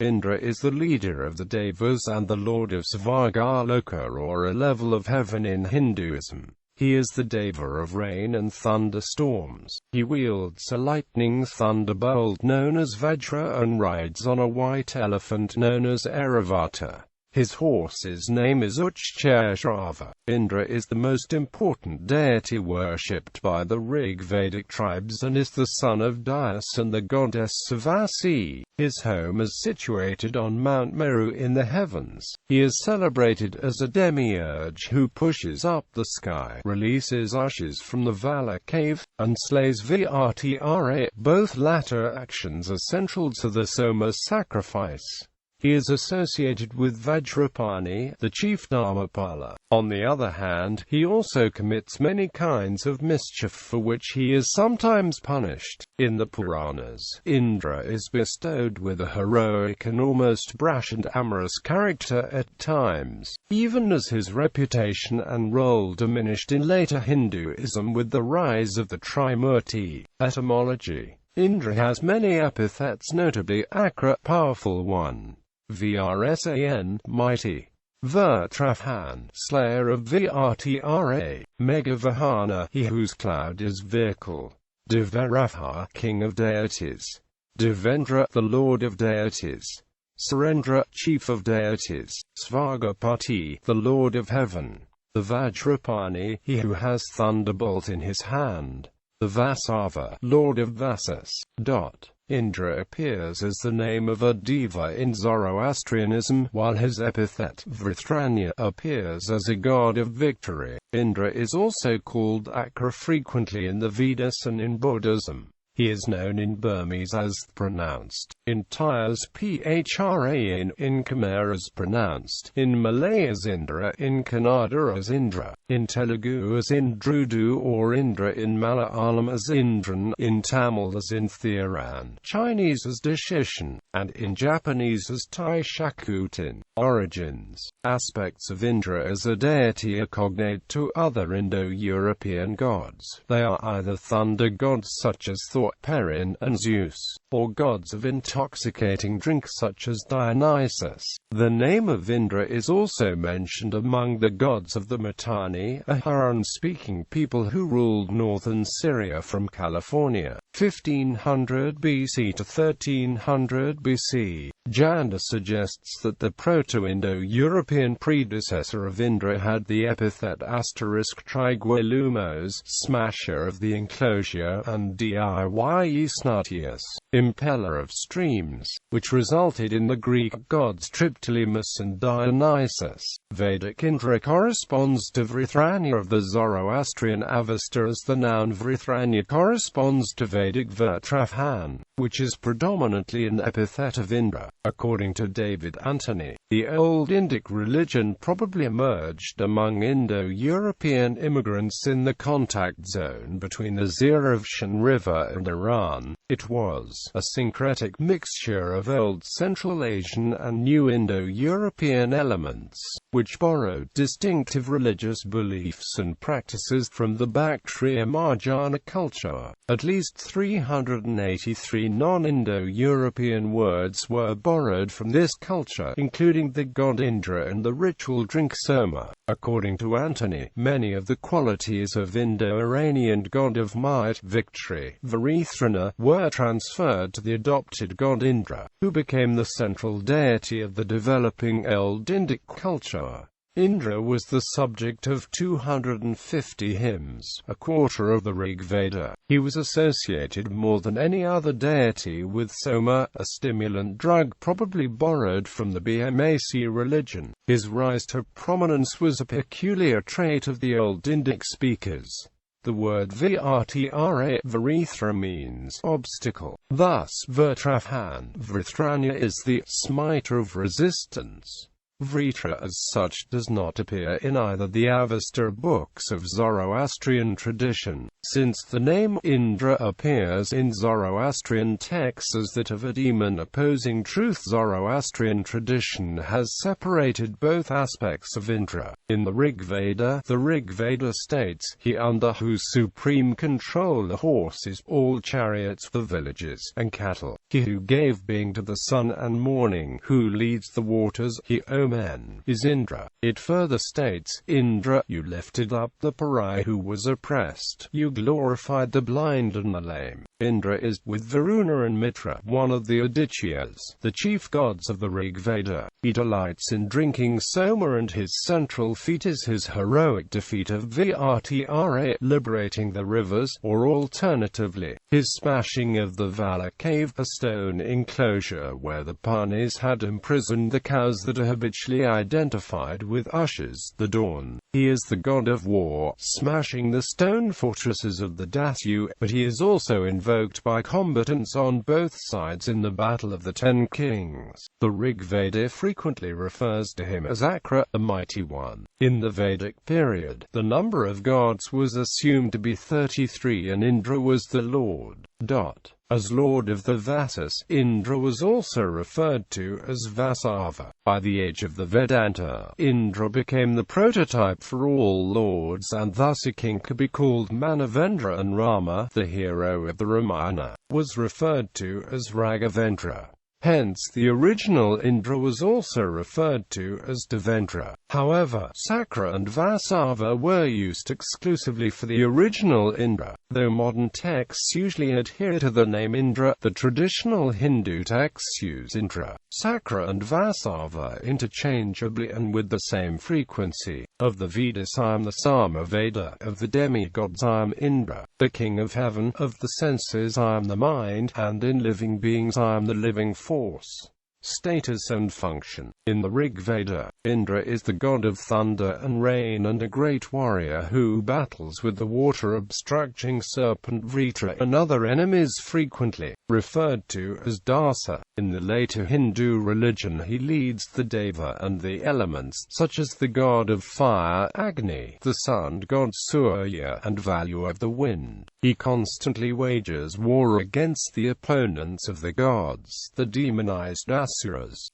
Indra is the leader of the Devas and the lord of Svargaloka, or a level of heaven in Hinduism. He is the deva of rain and thunderstorms. He wields a lightning thunderbolt known as vajra and rides on a white elephant known as Airavata. His horse's name is Uchchaihshrava. Indra is the most important deity worshipped by the Rig Vedic tribes and is the son of Devas and the goddess of the sea. His home is situated on Mount Meru in the heavens. He is celebrated as a demiurge who pushes up the sky, releases ashes from the Valor cave, and slays Vajra. Both latter actions are central to the Soma sacrifice. He is associated with Vajrapani, the chief Dharmapala. On the other hand, he also commits many kinds of mischief for which he is sometimes punished. In the Puranas, Indra is bestowed with a heroic and almost brash and amorous character at times, even as his reputation and role diminished in later Hinduism with the rise of the Trimurti. Etymology. Indra has many epithets, notably Akra, powerful one; Vrsan, mighty; Vrtrahan, slayer of Vajra; Megavahana, he whose cloud is vehicle; Devaraha, king of deities; Devendra, the lord of deities; Surendra, chief of deities; Svargapati, the lord of heaven; the Vajrapani, he who has thunderbolt in his hand; the Vasava, lord of Vasas. Indra appears as the name of a deva in Zoroastrianism, while his epithet Vrithranya appears as a god of victory. Indra is also called Akra frequently in the Vedas and in Buddhism. He is known in Burmese as pronounced, in Thai as Phra, in Khmer as pronounced, in Malay as Indra, in Kannada as Indra, in Telugu as Indrudu or Indra, in Malayalam as Indran, in Tamil as Inthiran, Chinese as Dashishan, and in Japanese as Taishakutin. Origins. Aspects of Indra as a deity are cognate to other Indo-European gods. They are either thunder gods such as Thor, Perun, and Zeus, or gods of intoxicating drink such as Dionysus. The name of Indra is also mentioned among the gods of the Mitanni, a Harran-speaking people who ruled northern Syria from California, 1500 BC to 1300 BC. Janda suggests that the Proto-Indo-European predecessor of Indra had the epithet *triguelumos, smasher of the enclosure, and Diysnatius, impeller of streams, which resulted in the Greek gods Triptolemus and Dionysus. Vedic Indra corresponds to Vrithranya of the Zoroastrian Avesta, as the noun Vrithranya corresponds to Vedic Vrtrahan, which is predominantly an epithet of Indra. According to David Anthony, the Old Indic religion probably emerged among Indo-European immigrants in the contact zone between the Zarafshan River and Iran. It was a syncretic mixture of Old Central Asian and New Indo-European elements, which borrowed distinctive religious beliefs and practices from the Bactria Marjana culture. At least 383 non-Indo-European words were borrowed from this culture, including the god Indra and the ritual drink Soma. According to Anthony, many of the qualities of Indo-Iranian god of might, victory, Varithrana, were transferred to the adopted god Indra, who became the central deity of the developing Old Indic culture. Indra was the subject of 250 hymns, a quarter of the Rig Veda. He was associated more than any other deity with Soma, a stimulant drug probably borrowed from the Bhmac religion. His rise to prominence was a peculiar trait of the Old Indic speakers. The word Vritra means obstacle. Thus, Vrtrahan, Vrithranya, is the smiter of resistance. Vritra as such does not appear in either the Avesta books of Zoroastrian tradition, since the name Indra appears in Zoroastrian texts as that of a demon opposing truth. Zoroastrian tradition has separated both aspects of Indra. In the Rig Veda states, He under whose supreme control the horses, all chariots, the villages, and cattle, He who gave being to the sun and morning, who leads the waters, He, O men, is Indra. It further states, Indra, you lifted up the pariah who was oppressed, you glorified the blind and the lame. Indra is, with Varuna and Mitra, one of the Adityas, the chief gods of the Rig Veda. He delights in drinking Soma, and his central feat is his heroic defeat of Vajra, liberating the rivers, or alternatively, his smashing of the Vala cave, a stone enclosure where the Panis had imprisoned the cows that are habitually identified with Ushas, the dawn. He is the god of war, smashing the stone fortresses of the Dasu, but he is also invoked by combatants on both sides in the Battle of the Ten Kings. The Rig Veda frequently refers to him as Akra, the Mighty One. In the Vedic period, the number of gods was assumed to be 33, and Indra was the lord. As lord of the Vasas, Indra was also referred to as Vasava. By the age of the Vedanta, Indra became the prototype for all lords, and thus a king could be called Manavendra, and Rama, the hero of the Ramayana, was referred to as Raghavendra. Hence the original Indra was also referred to as Devendra. However, Sakra and Vasava were used exclusively for the original Indra. Though modern texts usually adhere to the name Indra, the traditional Hindu texts use Indra, Sakra and Vasava interchangeably and with the same frequency. Of the Vedas I am the Sama Veda, of the demigods I am Indra, the king of heaven, of the senses I am the mind, and in living beings I am the living force. Status and function. In the Rig Veda, Indra is the god of thunder and rain and a great warrior who battles with the water-obstructing serpent Vritra and other enemies, frequently referred to as Dasa. In the later Hindu religion, he leads the deva and the elements, such as the god of fire Agni, the sun god Surya, and Vayu of the wind. He constantly wages war against the opponents of the gods, the demonized Asuras.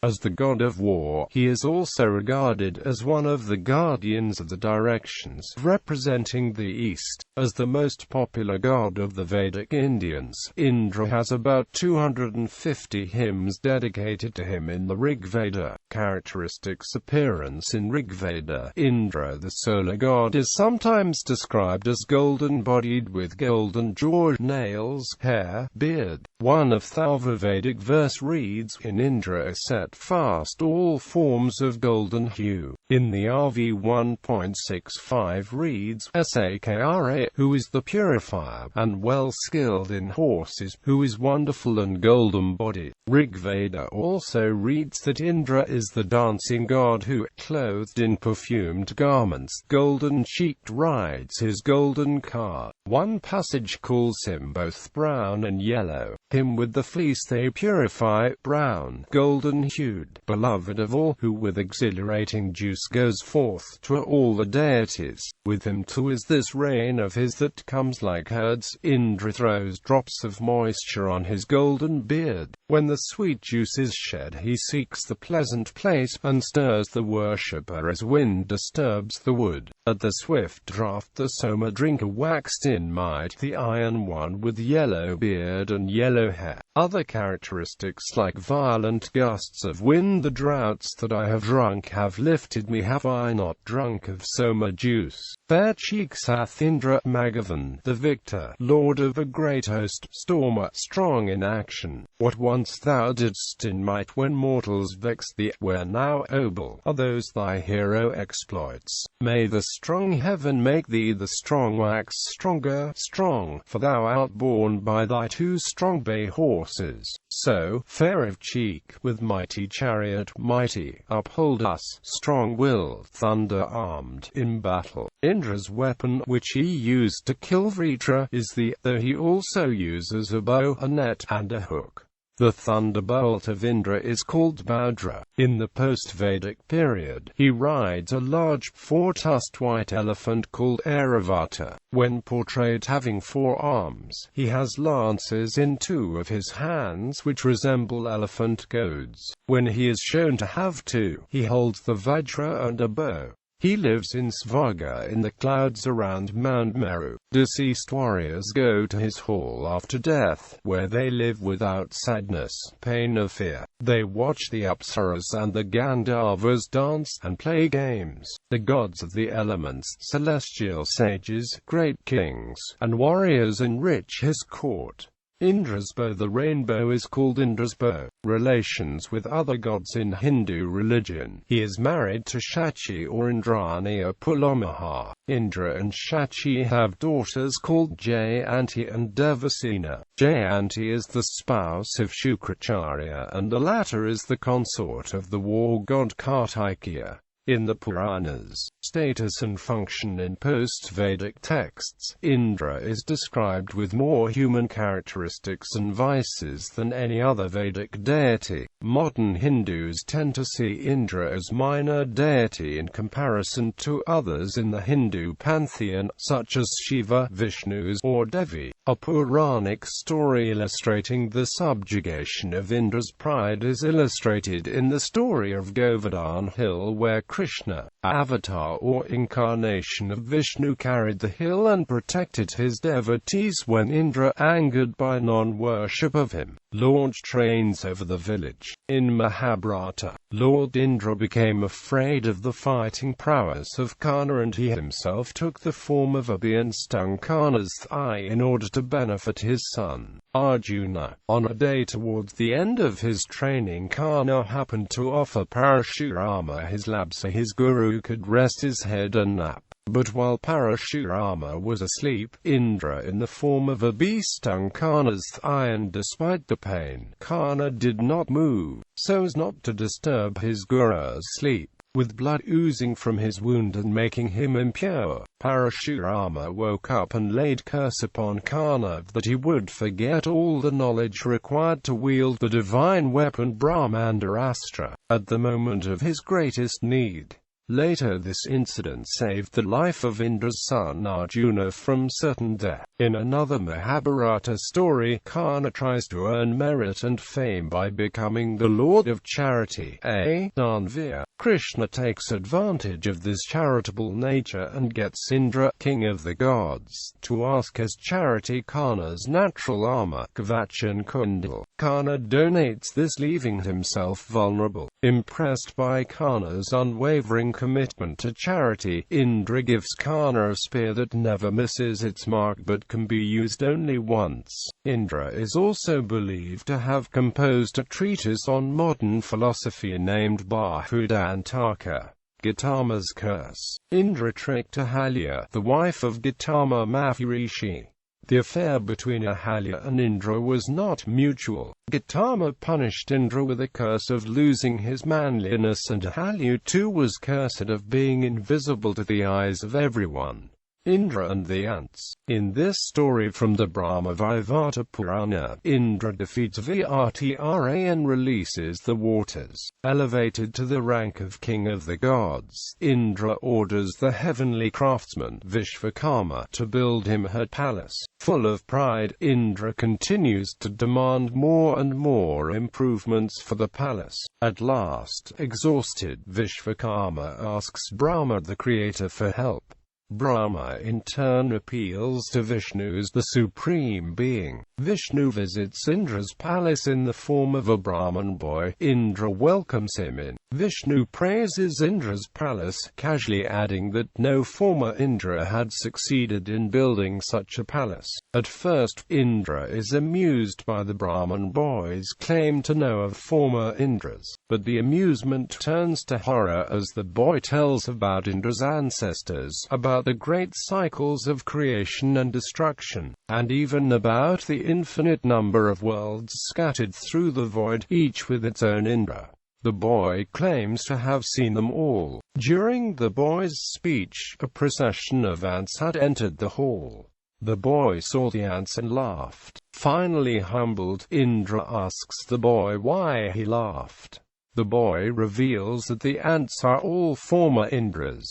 As the god of war, he is also regarded as one of the guardians of the directions, representing the east. As the most popular god of the Vedic Indians, Indra has about 250 hymns dedicated to him in the Rig Veda. Characteristics. Appearance. In Rig Veda, Indra, the solar god, is sometimes described as golden-bodied with golden jaws, nails, hair, beard. One of Thalva Vedic verse reads, In Indra set fast all forms of golden hue. In the RV 1.65 reads, Sakra, who is the purifier, and well-skilled in horses, who is wonderful and golden-bodied. Rig Veda also reads that Indra is the dancing god who, clothed in perfumed garments, golden-cheeked, rides his golden car. One passage calls him both brown and yellow. Him with the fleece they purify, brown, golden-hued, beloved of all, who with exhilarating juice goes forth to all the deities. With him too is this rain of his that comes like herds. Indra throws drops of moisture on his golden beard. When the sweet juice is shed, he seeks the pleasant place, and stirs the worshipper as wind disturbs the wood. At the swift draught the Soma drinker waxed in might, the iron one with yellow beard and yellow hair. Other characteristics like violent gusts of wind. The droughts that I have drunk have lifted me, have I not drunk of Soma juice? Fair cheeks hath Indra, Magavan, the victor, lord of a great host, stormer, strong in action. What once thou didst in might when mortals vexed thee, where now, Obel, are those thy hero exploits? May the strong heaven make thee the strong wax stronger, strong, for thou art borne by thy two strong bay horses. So, fair of cheek, with mighty chariot, mighty, uphold us, strong-willed, thunder-armed, in battle. Indra's weapon, which he used to kill Vritra, is the, though he also uses a bow, a net, and a hook. The thunderbolt of Indra is called vajra. In the post-Vedic period, he rides a large four-tusked white elephant called Airavata. When portrayed having 4 arms, he has lances in 2 of his hands which resemble elephant goads. When he is shown to have 2, he holds the vajra and a bow. He lives in Svarga in the clouds around Mount Meru. Deceased warriors go to his hall after death, where they live without sadness, pain or fear. They watch the Apsaras and the Gandharvas dance and play games. The gods of the elements, celestial sages, great kings, and warriors enrich his court. Indra's bow, the rainbow, is called Indra's bow. Relations with other gods in Hindu religion. He is married to Shachi or Indrani or Pulamaha. Indra and Shachi have daughters called Jayanti and Devasena. Jayanti is the spouse of Shukracharya and the latter is the consort of the war god Kartikeya. In the Puranas, status and function in post-Vedic texts, Indra is described with more human characteristics and vices than any other Vedic deity. Modern Hindus tend to see Indra as minor deity in comparison to others in the Hindu pantheon, such as Shiva, Vishnu, or Devi. A Puranic story illustrating the subjugation of Indra's pride is illustrated in the story of Govardhan Hill, where Krishna, avatar or incarnation of Vishnu, carried the hill and protected his devotees when Indra, angered by non-worship of him, launched trains over the village. In Mahabharata, Lord Indra became afraid of the fighting prowess of Karna and he himself took the form of a bee and stung Karna's thigh in order to benefit his son, Arjuna. On a day towards the end of his training, Karna happened to offer Parashurama his lab so his guru could rest his head and nap. But while Parashurama was asleep, Indra in the form of a bee stung Karna's thigh, and despite the pain, Karna did not move, so as not to disturb his guru's sleep. With blood oozing from his wound and making him impure, Parashurama woke up and laid curse upon Karna that he would forget all the knowledge required to wield the divine weapon Brahmandarastra, at the moment of his greatest need. Later this incident saved the life of Indra's son Arjuna from certain death. In another Mahabharata story, Karna tries to earn merit and fame by becoming the Lord of Charity, a Danvir. Krishna takes advantage of this charitable nature and gets Indra, king of the gods, to ask as charity Karna's natural armor, Kavach and Kundal. Karna donates this, leaving himself vulnerable. Impressed by Karna's unwavering commitment to charity, Indra gives Karna a spear that never misses its mark but can be used only once. Indra is also believed to have composed a treatise on modern philosophy named Bahudantaka, Gautama's Curse. Indra tricked Ahalya, the wife of Gautama Maharishi. The affair between Ahalya and Indra was not mutual. Gautama punished Indra with a curse of losing his manliness, and Ahalya too was cursed of being invisible to the eyes of everyone. Indra and the ants. In this story from the Brahma-Vaivarta Purana, Indra defeats Vrtra and releases the waters. Elevated to the rank of king of the gods, Indra orders the heavenly craftsman Vishvakarma to build him a palace. Full of pride, Indra continues to demand more and more improvements for the palace. At last, exhausted, Vishvakarma asks Brahma the creator for help. Brahma in turn appeals to Vishnu as the supreme being. Vishnu visits Indra's palace in the form of a Brahman boy. Indra welcomes him in. Vishnu praises Indra's palace, casually adding that no former Indra had succeeded in building such a palace. At first, Indra is amused by the Brahman boy's claim to know of former Indras, but the amusement turns to horror as the boy tells about Indra's ancestors, about the great cycles of creation and destruction, and even about the infinite number of worlds scattered through the void, each with its own Indra. The boy claims to have seen them all. During the boy's speech, a procession of ants had entered the hall. The boy saw the ants and laughed. Finally humbled, Indra asks the boy why he laughed. The boy reveals that the ants are all former Indras.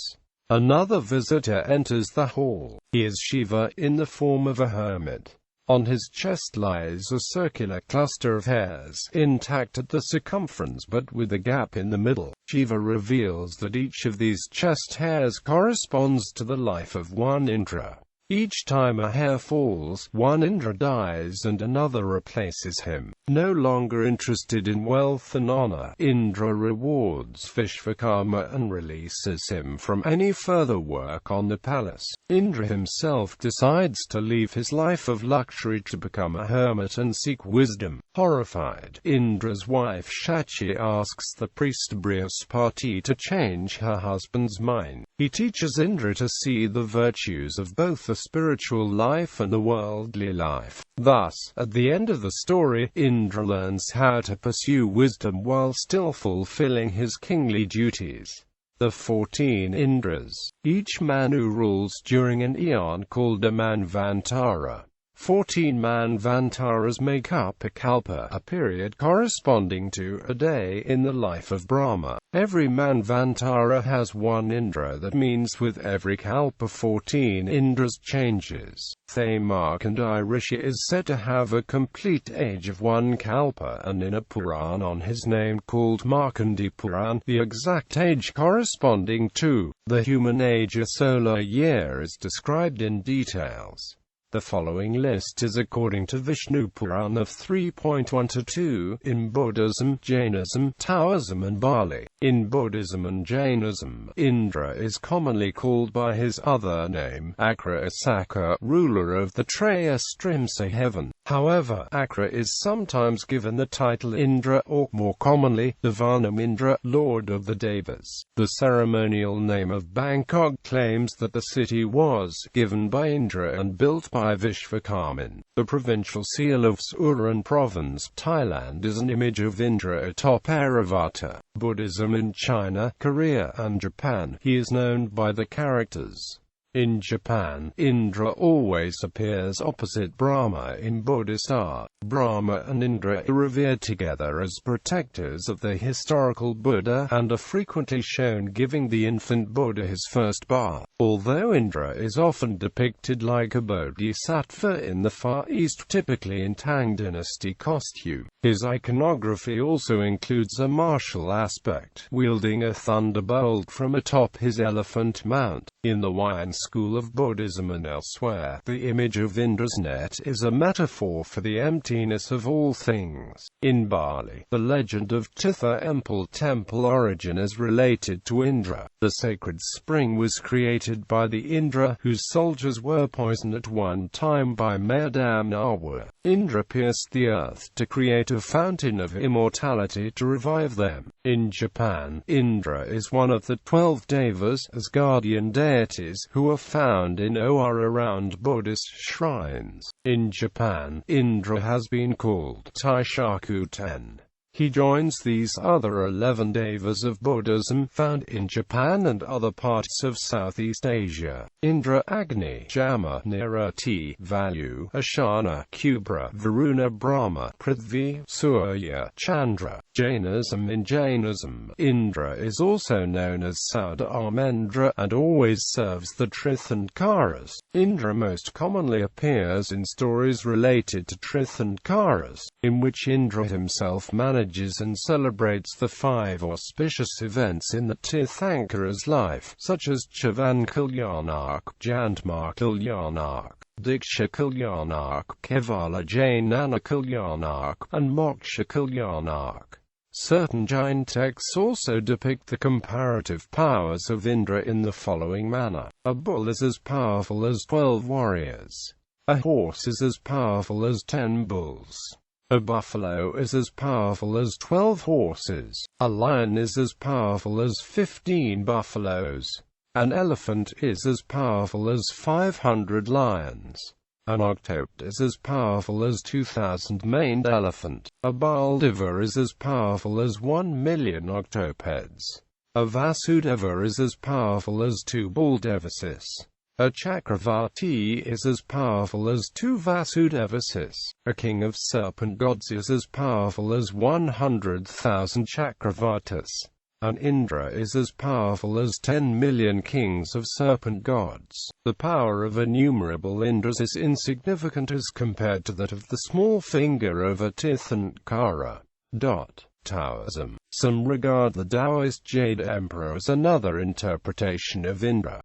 Another visitor enters the hall. He is Shiva, in the form of a hermit. On his chest lies a circular cluster of hairs, intact at the circumference but with a gap in the middle. Shiva reveals that each of these chest hairs corresponds to the life of one Indra. Each time a hair falls, one Indra dies and another replaces him. No longer interested in wealth and honor, Indra rewards Vishvakarma and releases him from any further work on the palace. Indra himself decides to leave his life of luxury to become a hermit and seek wisdom. Horrified, Indra's wife Shachi asks the priest Brihaspati to change her husband's mind. He teaches Indra to see the virtues of both the spiritual life and the worldly life. Thus, at the end of the story, Indra learns how to pursue wisdom while still fulfilling his kingly duties. The 14 Indras. Each Manu rules during an eon called a Manvantara. 14 Manvantaras make up a kalpa, a period corresponding to a day in the life of Brahma. Every Manvantara has one Indra. That means with every kalpa 14 Indras changes. Markandeya Rishi is said to have a complete age of one kalpa, and in a Puran on his name called Markandeya Puran, the exact age corresponding to the human age, a solar year, is described in details. The following list is according to Vishnu Puran of 3.1-2, in Buddhism, Jainism, Taoism and Bali. In Buddhism and Jainism, Indra is commonly called by his other name, Akra Asaka, ruler of the Trayastrimsa heaven. However, Akra is sometimes given the title Indra, or more commonly, Devanam Indra, lord of the Devas. The ceremonial name of Bangkok claims that the city was given by Indra and built by Vishvakarman. The provincial seal of Suran province, Thailand, is an image of Indra atop Airavata. Buddhism in China, Korea and Japan, he is known by the characters. In Japan, Indra always appears opposite Brahma in Buddhist art. Brahma and Indra are revered together as protectors of the historical Buddha, and are frequently shown giving the infant Buddha his first bath. Although Indra is often depicted like a bodhisattva in the Far East, typically in Tang dynasty costume, his iconography also includes a martial aspect, wielding a thunderbolt from atop his elephant mount. In the Wine school of Buddhism and elsewhere, the image of Indra's net is a metaphor for the emptiness of all things. In Bali, the legend of Tirtha temple origin is related to Indra. The sacred spring was created by the Indra, whose soldiers were poisoned at one time by Madam Nawa. Indra pierced the earth to create a fountain of immortality to revive them. In Japan, Indra is one of the 12 Devas, as guardian deities, who are found in or around Buddhist shrines. In Japan, Indra has been called Taishakuten. He joins these other 11 Devas of Buddhism, found in Japan and other parts of Southeast Asia. Indra, Agni, Jama, Nirati, Vayu, Ashana, Kubra, Varuna, Brahma, Prithvi, Surya, Chandra. Jainism. In Jainism, Indra is also known as Saudamendra, and always serves the Tirthankaras. Indra most commonly appears in stories related to Tirthankaras, in which Indra himself manages and celebrates the 5 auspicious events in the Tirthankara's life, such as Chavan Kalyanak, Jandmar Kalyanak, Diksha Kalyanak, Kevala Jainana Kalyanak, and Moksha Kalyanak. Certain Jain texts also depict the comparative powers of Indra in the following manner. A bull is as powerful as 12 warriors. A horse is as powerful as 10 bulls. A buffalo is as powerful as 12 horses. A lion is as powerful as 15 buffaloes. An elephant is as powerful as 500 lions. An octopt is as powerful as 2,000 maned elephant. A Baldeva is as powerful as 1,000,000 octopeds. A Vasudeva is as powerful as 2 bull devasis. A Chakravarti is as powerful as 2 Vasudevasis. A king of serpent gods is as powerful as 100,000 Chakravartis. An Indra is as powerful as 10 million kings of serpent gods. The power of innumerable Indras is insignificant as compared to that of the small finger of a Tirthankara. Taoism. Some regard the Taoist Jade Emperor as another interpretation of Indra.